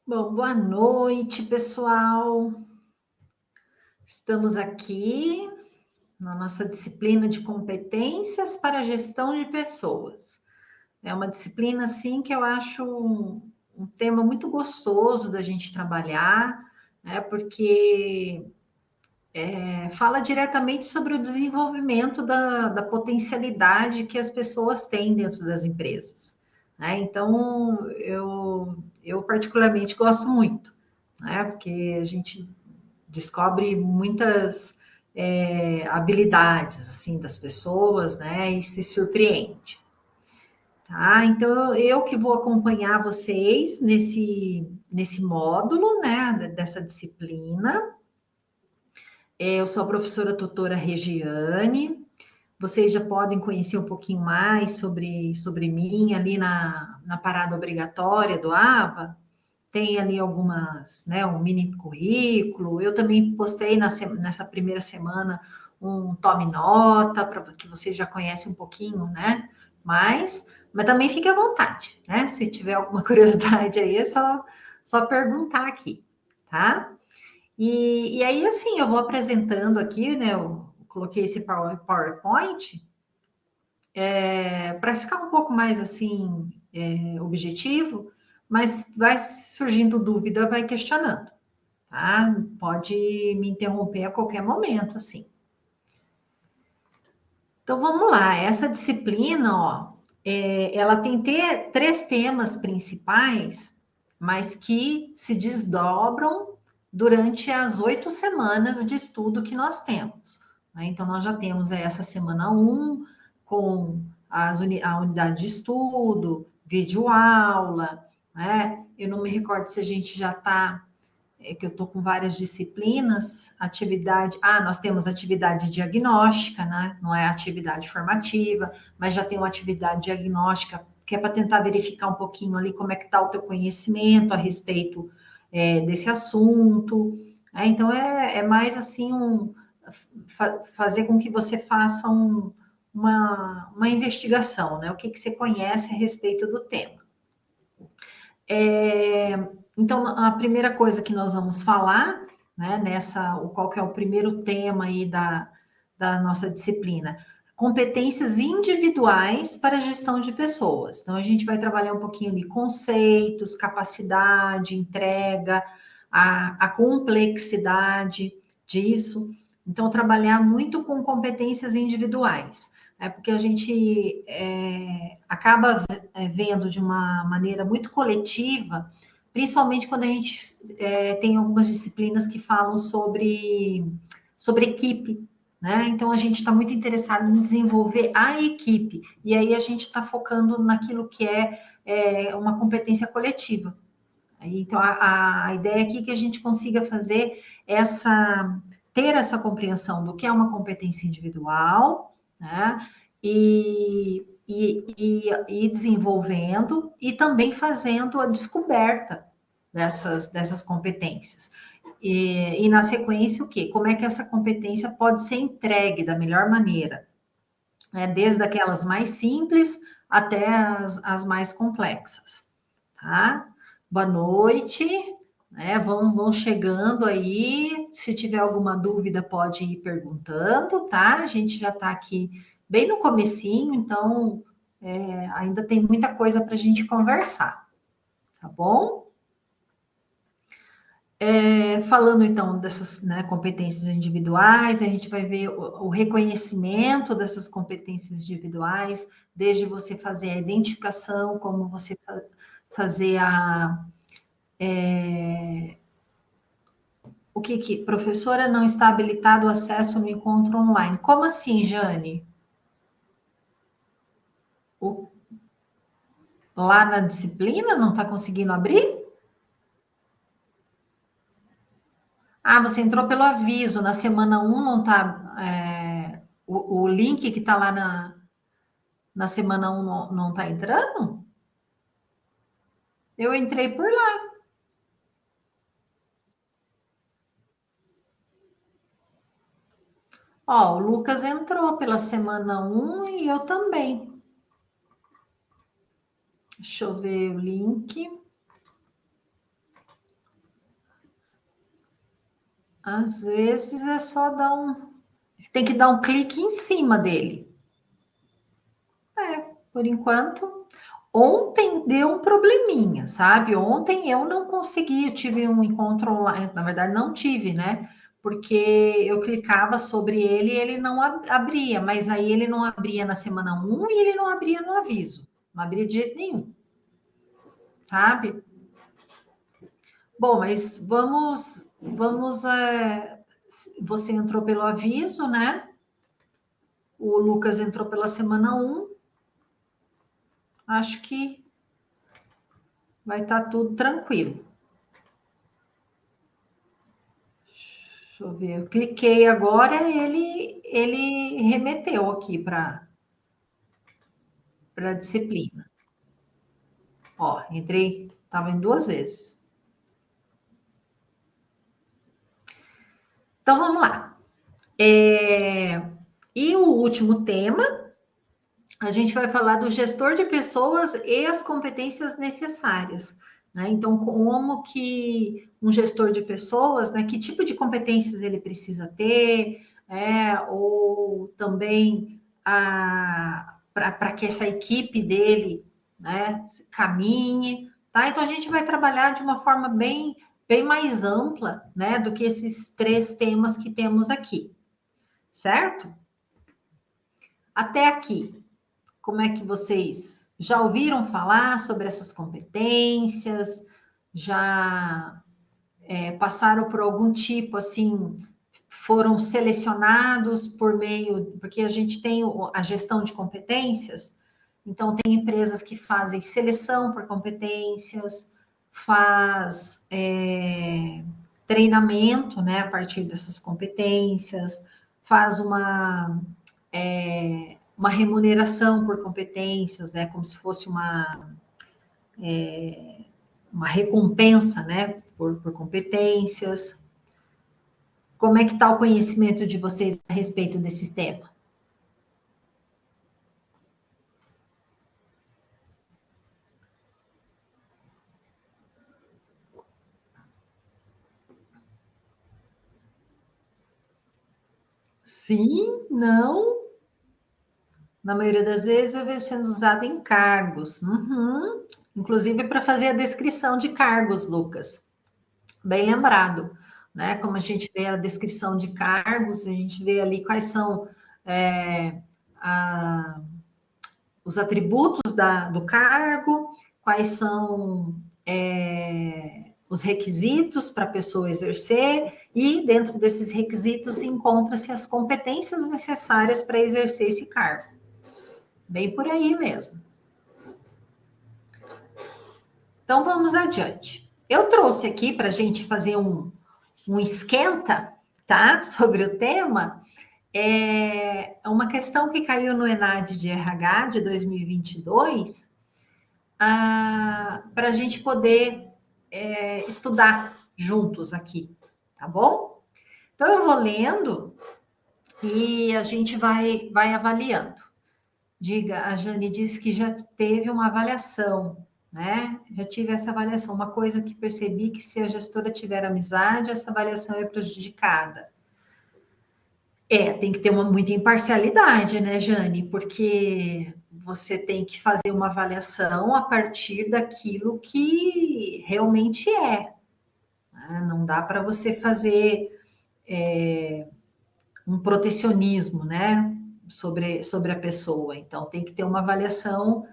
Bom, boa noite, pessoal. Estamos aqui na nossa disciplina de competências para a gestão de pessoas. É uma disciplina, assim, que eu acho um tema muito gostoso da gente trabalhar, né? Porque fala diretamente sobre o desenvolvimento da potencialidade que as pessoas têm dentro das empresas, né? Então, eu particularmente gosto muito, né? Porque a gente descobre muitas habilidades assim das pessoas, né? E se surpreende. Tá? Então eu que vou acompanhar vocês nesse módulo, né? Dessa disciplina. Eu sou a professora tutora Regiane. Vocês já podem conhecer um pouquinho mais sobre mim ali na parada obrigatória do AVA. Tem ali algumas, né, um mini currículo. Eu também postei nessa primeira semana um tome nota, para que vocês já conhecem um pouquinho, né? Mas também fique à vontade, né? Se tiver alguma curiosidade aí, é só perguntar aqui, tá? E aí, assim, eu vou apresentando aqui, né? Eu coloquei esse PowerPoint para ficar um pouco mais assim objetivo, mas vai surgindo dúvida, vai questionando, tá? Pode me interromper a qualquer momento, assim. Então vamos lá, essa disciplina, ó, ela tem três temas principais, mas que se desdobram durante as 8 semanas de estudo que nós temos, né? Então nós já temos essa semana um com a unidade de estudo, vídeo aula, né? Eu não me recordo se a gente já está que eu estou com várias disciplinas, atividade. Ah, nós temos atividade diagnóstica, né? Não é atividade formativa, mas já tem uma atividade diagnóstica que é para tentar verificar um pouquinho ali como é que está o teu conhecimento a respeito desse assunto. Então é mais assim fazer com que você faça uma investigação, né? O que você conhece a respeito do tema. Então, a primeira coisa que nós vamos falar, né, qual que é o primeiro tema aí da nossa disciplina? Competências individuais para a gestão de pessoas. Então, a gente vai trabalhar um pouquinho de conceitos, capacidade, entrega, a complexidade disso. Então, trabalhar muito com competências individuais, né, porque a gente acaba vendo de uma maneira muito coletiva, principalmente quando a gente tem algumas disciplinas que falam sobre equipe, né? Então a gente está muito interessado em desenvolver a equipe, e aí a gente está focando naquilo que é uma competência coletiva. Então a ideia aqui é que a gente consiga fazer ter essa compreensão do que é uma competência individual, né? E desenvolvendo e também fazendo a descoberta dessas competências. E na sequência, o quê? Como é que essa competência pode ser entregue da melhor maneira, né? Desde aquelas mais simples até as mais complexas, tá? Boa noite, né? Vão chegando aí. Se tiver alguma dúvida, pode ir perguntando, tá? A gente já está aqui bem no comecinho, então ainda tem muita coisa para a gente conversar, tá bom? Falando então dessas, né, competências individuais, a gente vai ver o reconhecimento dessas competências individuais, desde você fazer a identificação, como você fazer o que professora não está habilitado o acesso no encontro online. Como assim, Jane? O, lá na disciplina não está conseguindo abrir? Ah, você entrou pelo aviso. Na semana um não está. O link que está lá na semana um não está entrando? Eu entrei por lá. Ó, o Lucas entrou pela semana um e eu também. Deixa eu ver o link. Às vezes é só tem que dar um clique em cima dele. Por enquanto. Ontem deu um probleminha, sabe? Ontem eu não consegui, eu tive um encontro online, na verdade não tive, né? Porque eu clicava sobre ele e ele não abria, mas aí ele não abria na semana um e ele não abria no aviso. Não abria de jeito nenhum, sabe? Bom, mas você entrou pelo aviso, né? O Lucas entrou pela semana um. Acho que vai estar tudo tranquilo. Deixa eu ver, eu cliquei agora, ele remeteu aqui para a disciplina. Ó, entrei, estava em 2 vezes. Então vamos lá. E o último tema, a gente vai falar do gestor de pessoas e as competências necessárias. Né? Então, como que um gestor de pessoas, né, que tipo de competências ele precisa ter, ou também para que essa equipe dele, né, caminhe. Tá? Então, a gente vai trabalhar de uma forma bem mais ampla, né, do que esses 3 temas que temos aqui, certo? Até aqui, como é que vocês já ouviram falar sobre essas competências? Já passaram por algum tipo assim, foram selecionados por meio, porque a gente tem a gestão de competências, então tem empresas que fazem seleção por competências, faz treinamento, né, a partir dessas competências, faz uma remuneração por competências, né, como se fosse uma recompensa, né, por competências. Como é que está o conhecimento de vocês a respeito desse tema? Sim, não. Na maioria das vezes eu vejo sendo usado em cargos. Uhum. Inclusive para fazer a descrição de cargos, Lucas. Bem lembrado, né? Como a gente vê a descrição de cargos, a gente vê ali quais são é, a, os atributos do cargo, quais são os requisitos para a pessoa exercer, e dentro desses requisitos encontra-se as competências necessárias para exercer esse cargo. Bem por aí mesmo. Então vamos adiante. Eu trouxe aqui para a gente fazer um esquenta, tá? Sobre o tema. É uma questão que caiu no ENAD de RH de 2022, para a gente poder estudar juntos aqui, tá bom? Então eu vou lendo e a gente vai avaliando. Diga, a Jane disse que já teve uma avaliação, né? Já tive essa avaliação. Uma coisa que percebi que se a gestora tiver amizade, essa avaliação é prejudicada. Tem que ter muita imparcialidade, né, Jane? Porque você tem que fazer uma avaliação a partir daquilo que realmente é. Né? Não dá para você fazer um protecionismo, né, sobre a pessoa. Então, tem que ter uma avaliação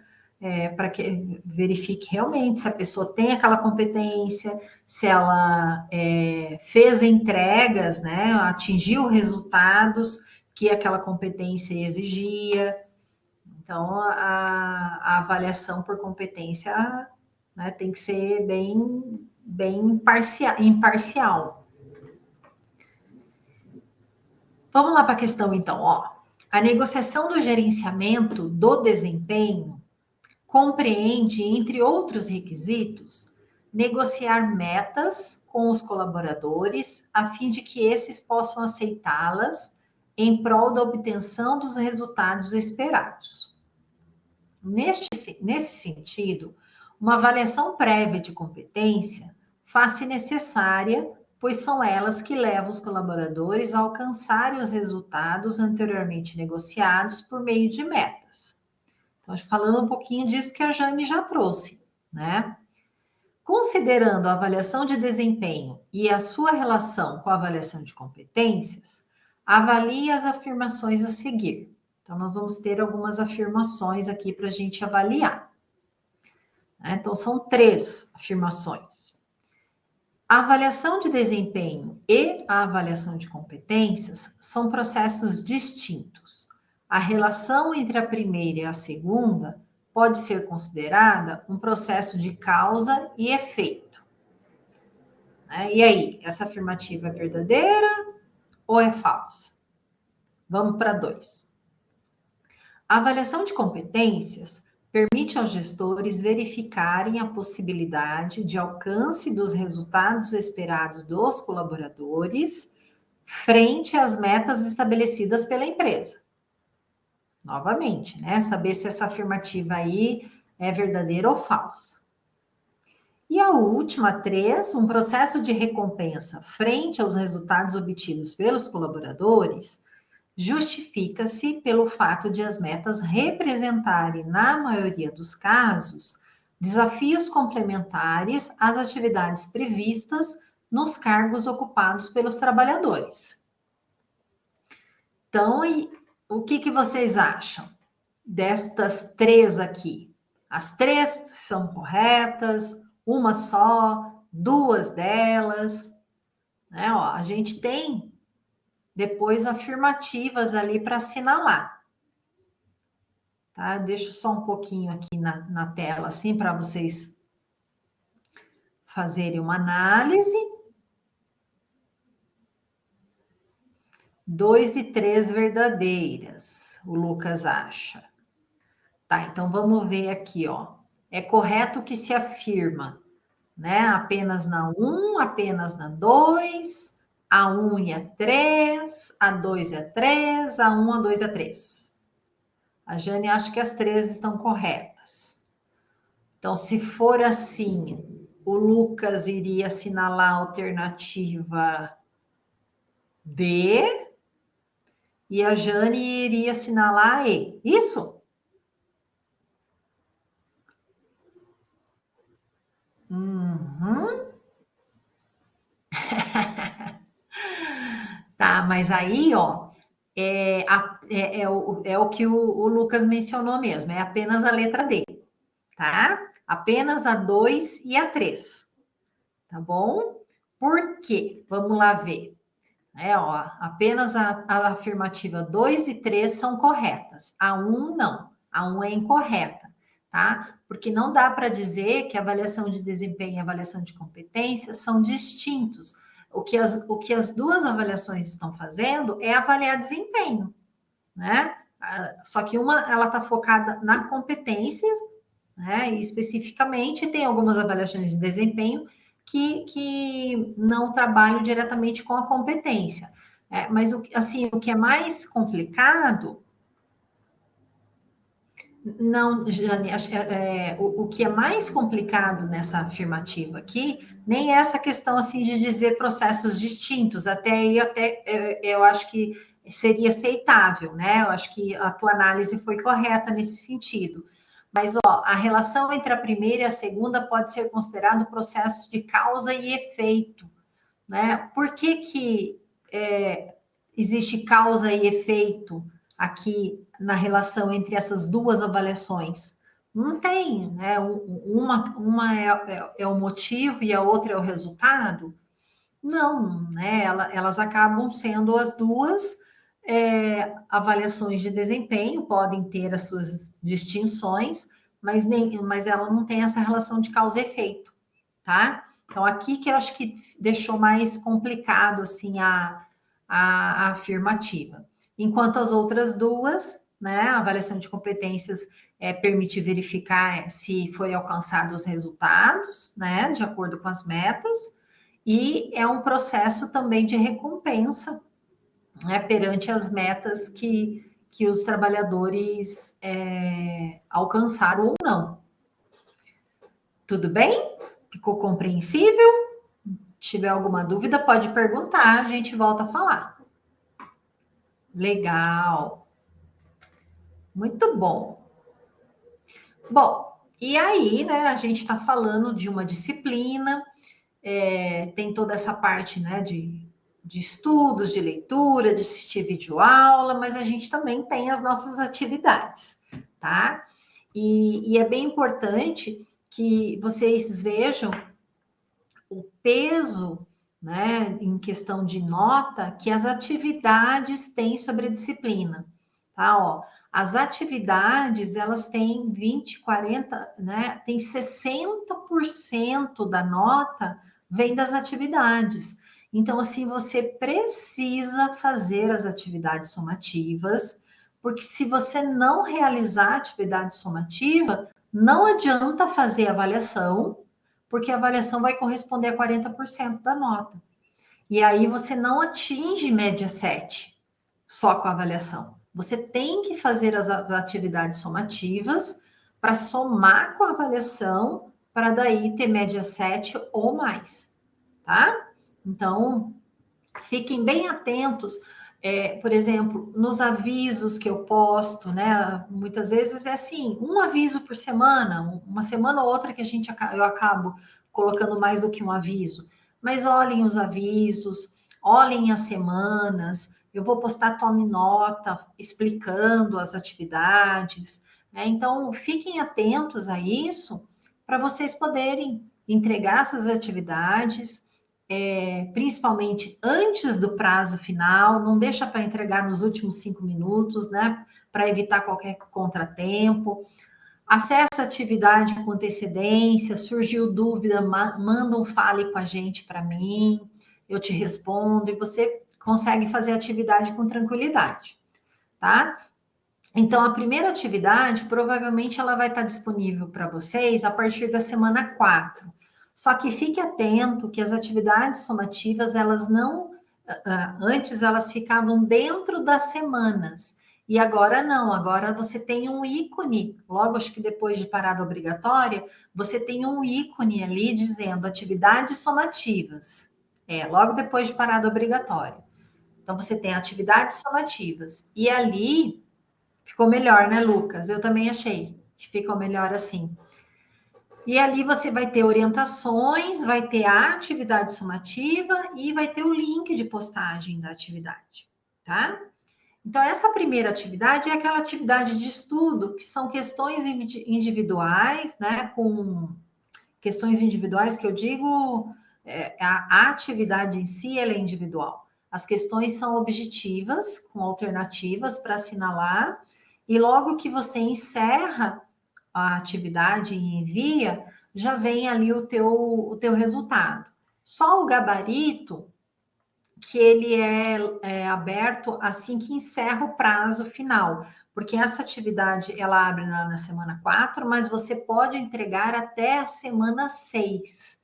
para que verifique realmente se a pessoa tem aquela competência, se ela fez entregas, né, atingiu resultados que aquela competência exigia. Então, a avaliação por competência, né, tem que ser bem imparcial. Vamos lá para a questão, então. Ó. A negociação do gerenciamento do desempenho compreende, entre outros requisitos, negociar metas com os colaboradores a fim de que esses possam aceitá-las em prol da obtenção dos resultados esperados. Nesse sentido, uma avaliação prévia de competência faz-se necessária pois são elas que levam os colaboradores a alcançarem os resultados anteriormente negociados por meio de metas. Então, falando um pouquinho disso que a Jane já trouxe, né? Considerando a avaliação de desempenho e a sua relação com a avaliação de competências, avalie as afirmações a seguir. Então, nós vamos ter algumas afirmações aqui para a gente avaliar. Então, são 3 afirmações. A avaliação de desempenho e a avaliação de competências são processos distintos. A relação entre a primeira e a segunda pode ser considerada um processo de causa e efeito. E aí, essa afirmativa é verdadeira ou é falsa? Vamos para 2. A avaliação de competências permite aos gestores verificarem a possibilidade de alcance dos resultados esperados dos colaboradores frente às metas estabelecidas pela empresa. Novamente, né? Saber se essa afirmativa aí é verdadeira ou falsa. E a última, 3, um processo de recompensa frente aos resultados obtidos pelos colaboradores justifica-se pelo fato de as metas representarem, na maioria dos casos, desafios complementares às atividades previstas nos cargos ocupados pelos trabalhadores. Então, o que vocês acham destas 3 aqui? As 3 são corretas? Uma só? 2 delas? A gente tem depois afirmativas ali para assinalar. Tá? Deixo só um pouquinho aqui na tela, assim, para vocês fazerem uma análise. 2 e 3 verdadeiras, o Lucas acha. Tá, então vamos ver aqui, ó. É correto o que se afirma, né? Apenas na 1, apenas na 2... A 1 e a 3, a 2 e a 3, a 1, a 2 e a 3. A Jane acha que as 3 estão corretas. Então, se for assim, o Lucas iria assinalar a alternativa D e a Jane iria assinalar a E. Isso? Uhum. Tá, mas aí, ó, é o que o Lucas mencionou mesmo, é apenas a letra D, tá? Apenas a 2 e a 3, tá bom? Por quê? Vamos lá ver. Apenas a afirmativa 2 e 3 são corretas, a 1 não, a 1 é incorreta, tá? Porque não dá para dizer que a avaliação de desempenho e a avaliação de competência são distintos. O que as 2 avaliações estão fazendo é avaliar desempenho, né? Só que uma, ela está focada na competência, né? E especificamente tem algumas avaliações de desempenho que não trabalham diretamente com a competência. Mas, o que é mais complicado... Não, Jane, o que é mais complicado nessa afirmativa aqui, nem é essa questão assim de dizer processos distintos, até aí eu acho que seria aceitável, né? Eu acho que a tua análise foi correta nesse sentido. Mas, a relação entre a primeira e a segunda pode ser considerado processo de causa e efeito, né? Por que existe causa e efeito aqui na relação entre essas 2 avaliações? Não tem, né? Uma é o motivo e a outra é o resultado? Não, né? Elas acabam sendo as 2 avaliações de desempenho, podem ter as suas distinções, mas ela não tem essa relação de causa e efeito, tá? Então, aqui que eu acho que deixou mais complicado, assim, a afirmativa. Enquanto as outras 2, né, a avaliação de competências permite verificar se foi alcançado os resultados, né, de acordo com as metas, e é um processo também de recompensa, né, perante as metas que os trabalhadores alcançaram ou não. Tudo bem? Ficou compreensível? tiver alguma dúvida, pode perguntar, a gente volta a falar. Legal. Muito bom. Bom, e aí, né, a gente está falando de uma disciplina, tem toda essa parte, né, de estudos, de leitura, de assistir videoaula, mas a gente também tem as nossas atividades, tá? E é bem importante que vocês vejam o peso, né, em questão de nota, que as atividades têm sobre a disciplina, tá? Ó, as atividades, elas têm 20, 40, né? Tem 60% da nota vem das atividades. Então, assim, você precisa fazer as atividades somativas, porque se você não realizar a atividade somativa, não adianta fazer avaliação, porque a avaliação vai corresponder a 40% da nota. E aí você não atinge média 7 só com a avaliação. Você tem que fazer as atividades somativas para somar com a avaliação, para daí ter média 7 ou mais, tá? Então, fiquem bem atentos. Por exemplo, nos avisos que eu posto, né? Muitas vezes é assim, um aviso por semana, uma semana ou outra que eu acabo colocando mais do que um aviso. Mas olhem os avisos, olhem as semanas. Eu vou postar tome nota, explicando as atividades, né? Então, fiquem atentos a isso para vocês poderem entregar essas atividades principalmente antes do prazo final, não deixa para entregar nos últimos 5 minutos, né? Para evitar qualquer contratempo. Acesse a atividade com antecedência, surgiu dúvida, manda um fale com a gente para mim, eu te respondo e você consegue fazer a atividade com tranquilidade, tá? Então, a primeira atividade, provavelmente ela vai estar disponível para vocês a partir da semana 4. Só que fique atento que as atividades somativas, elas não... Antes elas ficavam dentro das semanas. E agora não, agora você tem um ícone, logo acho que depois de parada obrigatória, você tem um ícone ali dizendo atividades somativas. Logo depois de parada obrigatória. Então, você tem atividades somativas. E ali ficou melhor, né, Lucas? Eu também achei que ficou melhor assim. E ali você vai ter orientações, vai ter a atividade sumativa e vai ter o link de postagem da atividade, tá? Então, essa primeira atividade é aquela atividade de estudo, que são questões individuais, né? Com questões individuais que eu digo, a atividade em si ela é individual. As questões são objetivas, com alternativas para assinalar, e logo que você encerra a atividade e envia, já vem ali o teu resultado. Só o gabarito, que ele é aberto assim que encerra o prazo final, porque essa atividade ela abre na semana 4, mas você pode entregar até a semana 6.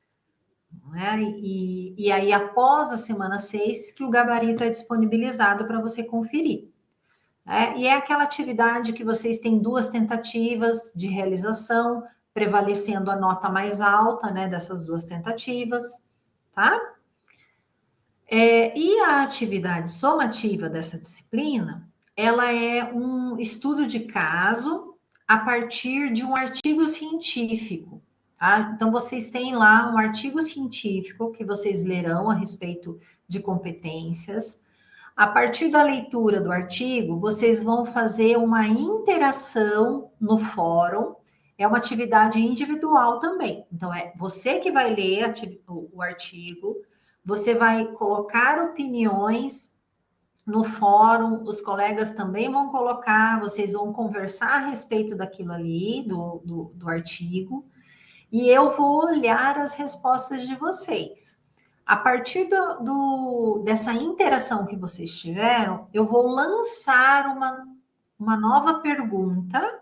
Né? E aí, após a semana 6, que o gabarito é disponibilizado para você conferir. E é aquela atividade que vocês têm 2 tentativas de realização, prevalecendo a nota mais alta, né, dessas 2 tentativas, tá? E a atividade somativa dessa disciplina, ela é um estudo de caso a partir de um artigo científico, tá? Então, vocês têm lá um artigo científico que vocês lerão a respeito de competências. A partir da leitura do artigo, vocês vão fazer uma interação no fórum. É uma atividade individual também. Então, é você que vai ler o artigo, você vai colocar opiniões no fórum, os colegas também vão colocar, vocês vão conversar a respeito daquilo ali, do artigo, e eu vou olhar as respostas de vocês. A partir dessa interação que vocês tiveram, eu vou lançar uma nova pergunta.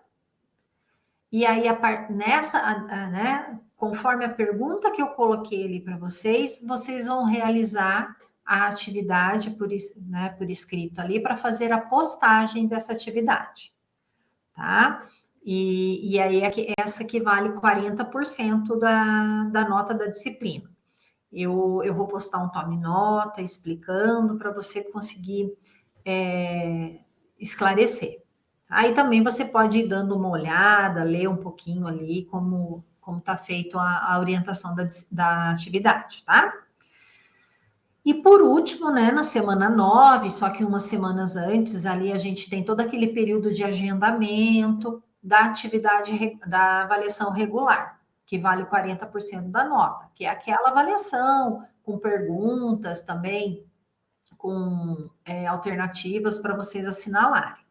E aí, né, conforme a pergunta que eu coloquei ali para vocês, vocês vão realizar a atividade por escrito ali para fazer a postagem dessa atividade. Tá? E aí, essa que vale 40% da nota da disciplina. eu vou postar um tome nota explicando para você conseguir esclarecer. Aí também você pode ir dando uma olhada, ler um pouquinho ali como está feito a orientação da atividade, tá? E por último, né, na semana 9, só que umas semanas antes, ali a gente tem todo aquele período de agendamento da atividade da avaliação regular, que vale 40% da nota, que é aquela avaliação com perguntas também, com alternativas para vocês assinalarem.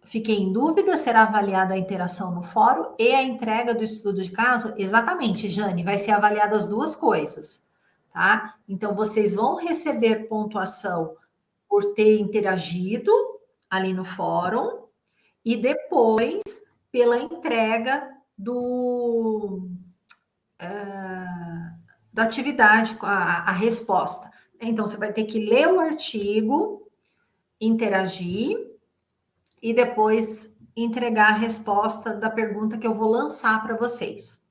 Fiquei em dúvida, será avaliada a interação no fórum e a entrega do estudo de caso? Exatamente, Jane, vai ser avaliada as duas coisas, tá? Então, vocês vão receber pontuação por ter interagido ali no fórum e depois pela entrega da atividade, a resposta. Então, você vai ter que ler o artigo, interagir e depois entregar a resposta da pergunta que eu vou lançar para vocês.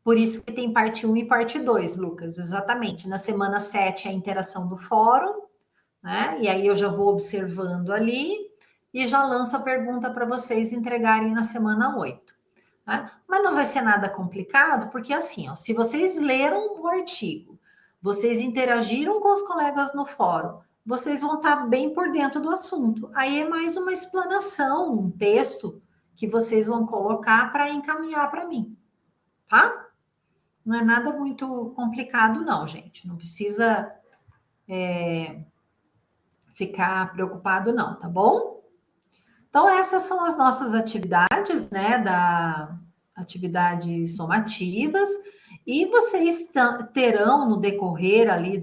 Por isso que tem parte 1 e parte 2, Lucas, exatamente. Na semana 7 é a interação do fórum, né? E aí eu já vou observando ali e já lanço a pergunta para vocês entregarem na semana 8. Né? Mas não vai ser nada complicado, porque assim, ó, se vocês leram o artigo, vocês interagiram com os colegas no fórum, vocês vão estar bem por dentro do assunto. Aí é mais uma explanação, um texto que vocês vão colocar para encaminhar para mim, tá? Não é nada muito complicado, não, gente. Não precisa ficar preocupado, não, tá bom? Então, essas são as nossas atividades, né, atividades somativas, e vocês terão no decorrer ali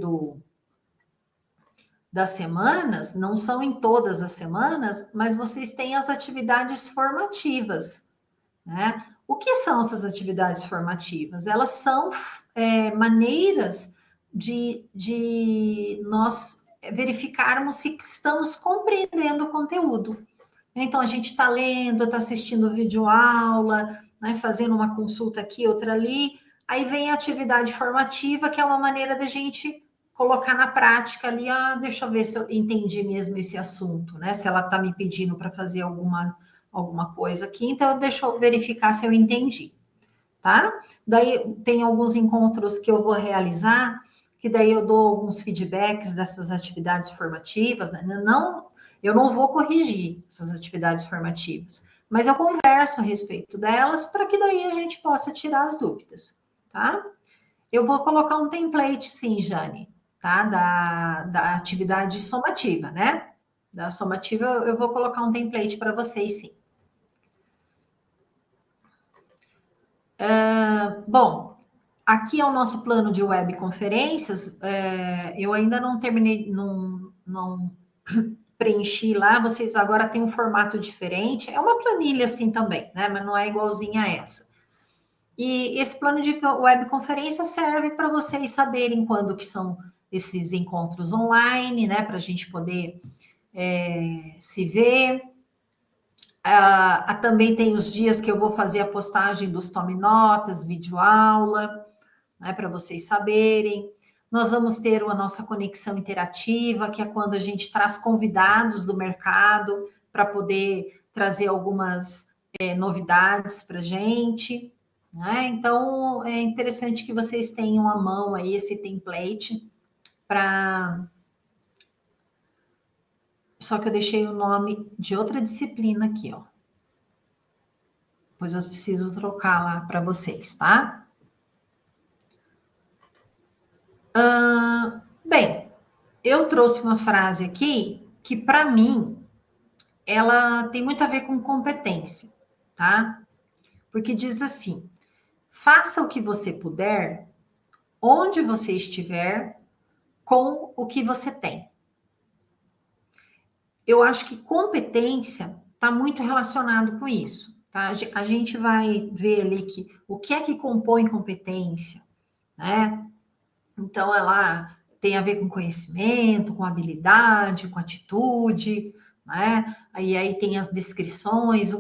das semanas, não são em todas as semanas, mas vocês têm as atividades formativas, né? O que são essas atividades formativas? Elas são maneiras de nós verificarmos se estamos compreendendo o conteúdo. Então, a gente está lendo, está assistindo videoaula, né, fazendo uma consulta aqui, outra ali. Aí vem a atividade formativa, que é uma maneira da gente colocar na prática ali, deixa eu ver se eu entendi mesmo esse assunto, né? Se ela está me pedindo para fazer alguma coisa aqui, então deixa eu verificar se eu entendi, tá? Daí tem alguns encontros que eu vou realizar, que daí eu dou alguns feedbacks dessas atividades formativas, né? Eu não vou corrigir essas atividades formativas, mas eu converso a respeito delas para que daí a gente possa tirar as dúvidas, tá? Eu vou colocar um template, sim, Jane, tá? Da atividade somativa, né? Da somativa eu vou colocar um template para vocês, sim. Bom, aqui é o nosso plano de webconferências. Eu ainda não terminei, não preenchi lá. Vocês agora têm um formato diferente. É uma planilha assim também, né? Mas não é igualzinha a essa. E esse plano de webconferência serve para vocês saberem quando que são esses encontros online, né? Para a gente poder se ver. Também tem os dias que eu vou fazer a postagem dos tome notas, videoaula, né, para vocês saberem. Nós vamos ter a nossa conexão interativa, que é quando a gente traz convidados do mercado para poder trazer algumas novidades para a gente. Né? Então, é interessante que vocês tenham à mão aí esse template para... Só que eu deixei o nome de outra disciplina aqui, ó. Pois eu preciso trocar lá para vocês, tá? Bem, eu trouxe uma frase aqui que, para mim, ela tem muito a ver com competência, tá? Porque diz assim: faça o que você puder, onde você estiver, com o que você tem. Eu acho que competência está muito relacionado com isso, tá? A gente vai ver ali o que é que compõe competência, né? Então, ela tem a ver com conhecimento, com habilidade, com atitude, né? Aí tem as descrições,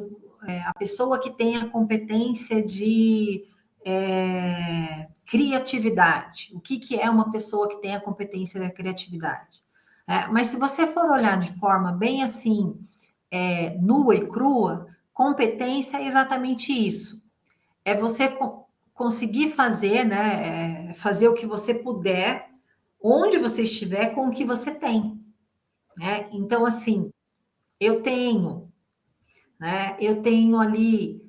a pessoa que tem a competência de criatividade. O que é uma pessoa que tem a competência da criatividade? Mas se você for olhar de forma bem assim, nua e crua, competência é exatamente isso. É você conseguir fazer, né? Fazer o que você puder, onde você estiver, com o que você tem. Né? Então, assim, eu tenho, né? Eu tenho ali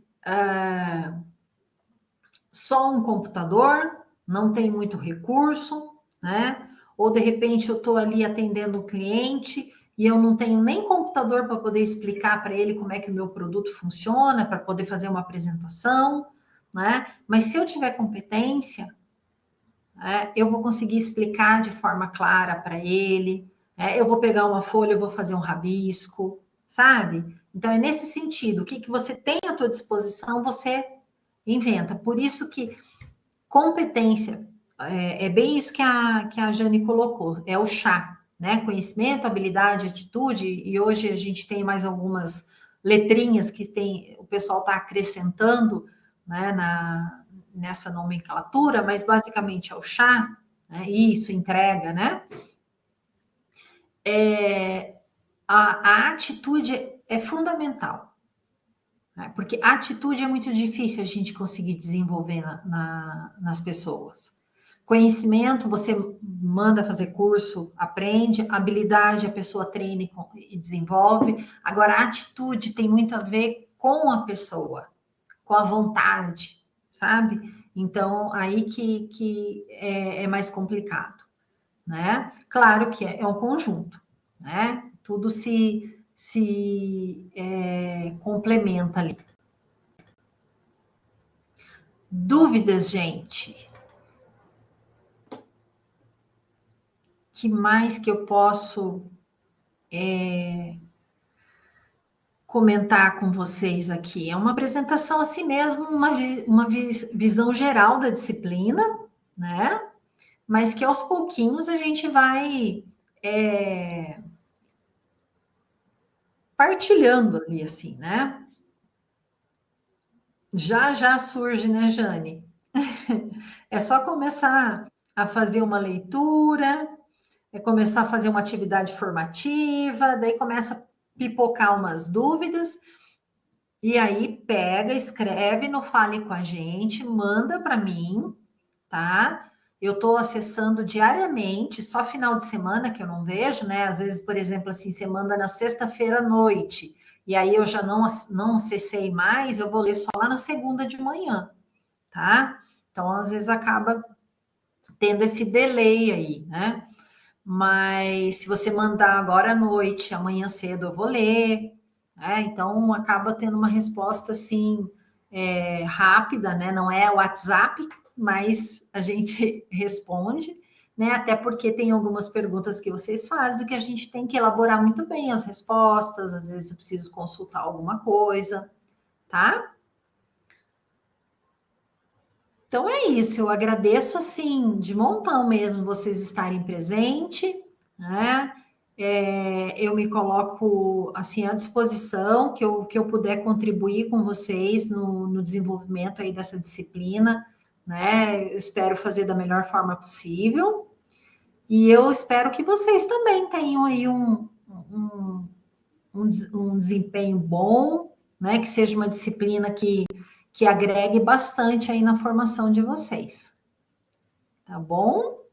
só um computador, não tem muito recurso, né? Ou de repente eu estou ali atendendo o cliente e eu não tenho nem computador para poder explicar para ele como é que o meu produto funciona, para poder fazer uma apresentação, né? Mas se eu tiver competência, eu vou conseguir explicar de forma clara para ele, eu vou pegar uma folha, eu vou fazer um rabisco, sabe? Então é nesse sentido, o que você tem à tua disposição, você inventa. Por isso que competência bem isso que a Jane colocou, é o chá, né? Conhecimento, habilidade, atitude, e hoje a gente tem mais algumas letrinhas que tem, o pessoal está acrescentando, né, nessa nomenclatura, mas basicamente é o chá, né? Isso, entrega, né? A atitude é fundamental, né? Porque a atitude é muito difícil a gente conseguir desenvolver nas pessoas. Conhecimento, você manda fazer curso, aprende. Habilidade, a pessoa treina e desenvolve. Agora, a atitude tem muito a ver com a pessoa, com a vontade, sabe? Então, aí que é mais complicado, né? Claro que é um conjunto, né? Tudo se complementa ali. Dúvidas, gente? Que mais que eu posso comentar com vocês aqui? É uma apresentação assim mesmo, uma visão geral da disciplina, né? Mas que aos pouquinhos a gente vai partilhando ali, assim, né? Já já surge, né, Jane? É só começar a fazer uma leitura, começar a fazer uma atividade formativa, daí começa a pipocar umas dúvidas, e aí pega, escreve no Fale com a gente, manda para mim, tá? Eu estou acessando diariamente, só final de semana que eu não vejo, né? Às vezes, por exemplo, assim, você manda na sexta-feira à noite, e aí eu já não acessei mais, eu vou ler só lá na segunda de manhã, tá? Então, às vezes acaba tendo esse delay aí, né? Mas se você mandar agora à noite, amanhã cedo eu vou ler, né? Então acaba tendo uma resposta assim rápida, né? Não é WhatsApp, mas a gente responde, né? Até porque tem algumas perguntas que vocês fazem que a gente tem que elaborar muito bem as respostas, às vezes eu preciso consultar alguma coisa, tá? Então é isso, eu agradeço assim de montão mesmo vocês estarem presentes, né? Eu me coloco assim à disposição que eu puder contribuir com vocês no desenvolvimento aí dessa disciplina, né? Eu espero fazer da melhor forma possível e eu espero que vocês também tenham aí um desempenho bom, né? Que seja uma disciplina que agregue bastante aí na formação de vocês, tá bom?